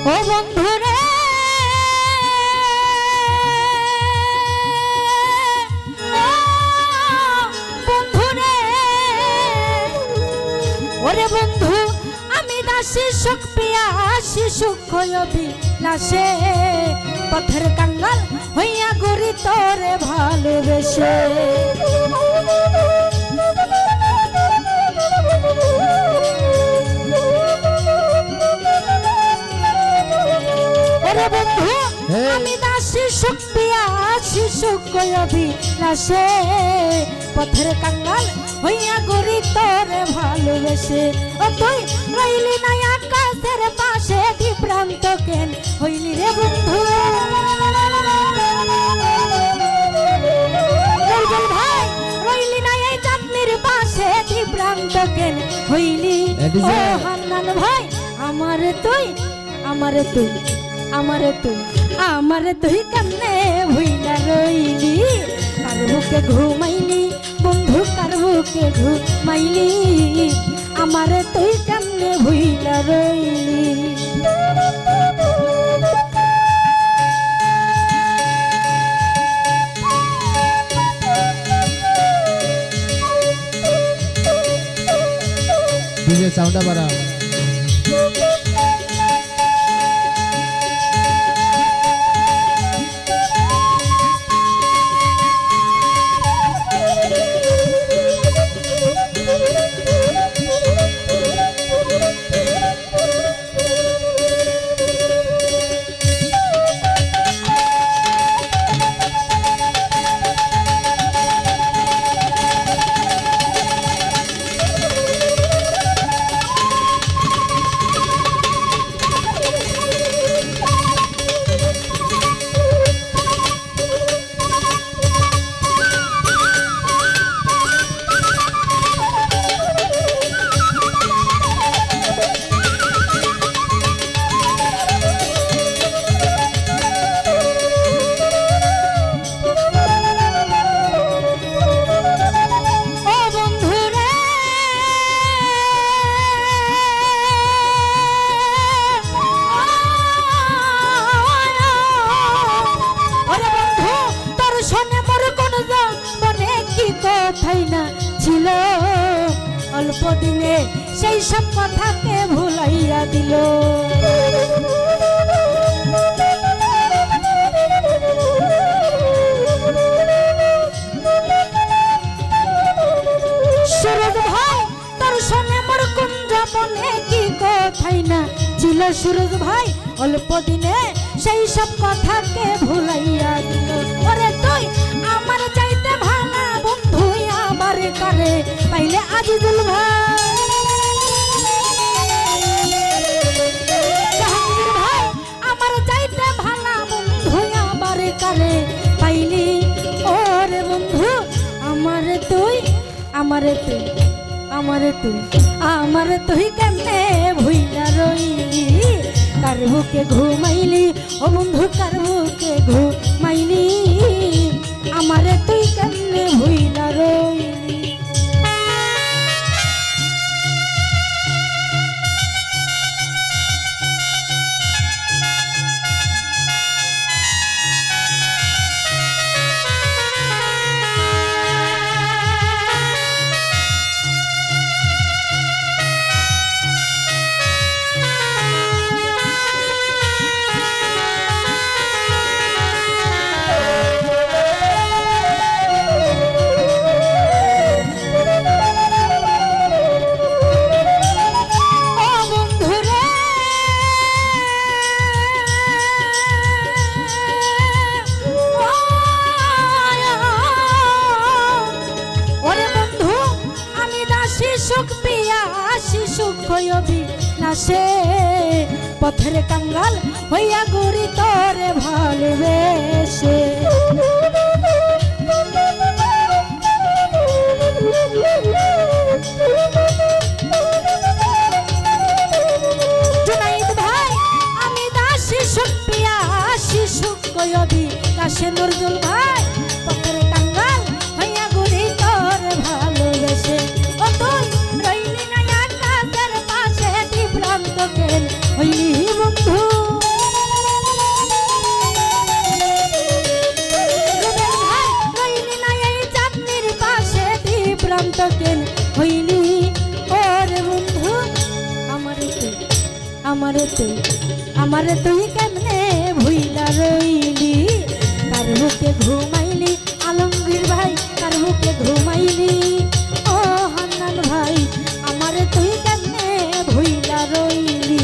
ও বন্ধু রে বন্ধু রে ওরে বন্ধু আমি দাসী সুখ পিয়াসী সুখ অভিলাষে পথের কাঙ্গাল হইয়া গড়ি তোরে ভালোবেসে ওরে বন্ধু আমি দাসী সুখ পিয়াসী সুখ অভিলাষে পথের কাঙ্গাল হইয়া গড়ি তোরে ভালোবেসে ও তুই রইলি না আকাশের পাশে বিভ্রান্ত কেন হইলি রে বন্ধু ভাই রইলি না এই চাঁদনির পাশে বিভ্রান্ত কেন হইলি ও হান্নান ভাই আমারে তুই কেমনে ভুইলা রইলি কার বুকে ঘুমাইলি বন্ধু কার বুকে ঘুমাইলি আমারে তুই কেমনে ভুইলা রইলি ডিজে সাউন্ডটা বাড়া ছিল অল্প দিনে সেই সব কথাকে ভুলাইয়া দিল সুরজ ভাই তোর সনে মোর কুঞ্জ বনে কি কথাই না ছিল সুরজ ভাই অল্প দিনে সেই সব কথাকে ভুলাইয়া দিল ওরে তুই আমার চাইতে ভালো বন্ধু আমার করে পাইলে আজিজুল ভাই জাহাঙ্গীর ভাই আমার চাইতে ভালো বন্ধু আমার করে পাইলি ওরে বন্ধু আমারে তুই কেমনে ভুইলা রইলি কার বুকে ঘুমাইলি ও বন্ধু কার বুকে ঘুমাইলি আমারে তুই কেমনে ভুইলা রইলি অভিলাষে পথের কাঙ্গাল হইয়া গড়ি তোরে ভালোবেসে জুনাইদ ভাই আমি দাসী সুখ পিয়াসী সুখ অভিলাষে নজরুল ভাই পথের কাঙ্গাল হইয়া গড়ি তোরে ভালোবেসে ও তুই রইলি না আকাশের পাশে বিভ্রান্ত কেন হইলি বন্ধু আমারে তুই কেমনে ভুইলা রইলি কার বুকে ঘুমাইলি আলমগীর ভাই কার বুকে ঘুমাইলি ও হান্নান ভাই আমারে তুই কেমনে ভুইলা রইলি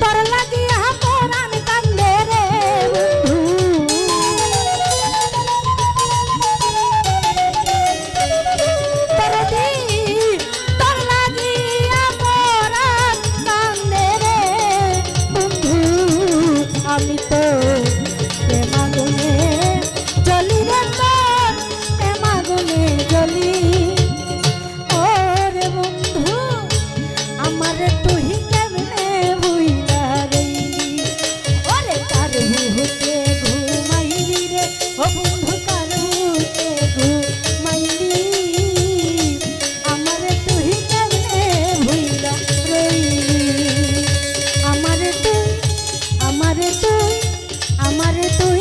তোর লাগিয়া পরাণ কান্দে রে বন্ধু তোর লাগিয়া পরাণ কান্দে রে বন্ধু আমি তো প্রেমাগুনে জ্বলি রে তোর প্রেমাগুনে জ্বলি ওরে বন্ধু আমারে তুই কেমনে ভুইলা রইলি ওরে কার বুকে ঘুমাইলি রে ও বন্ধু কার বুকে ঘুমাইলি আমারে তুই কেমনে ভুইলা রইলি আমারে তুই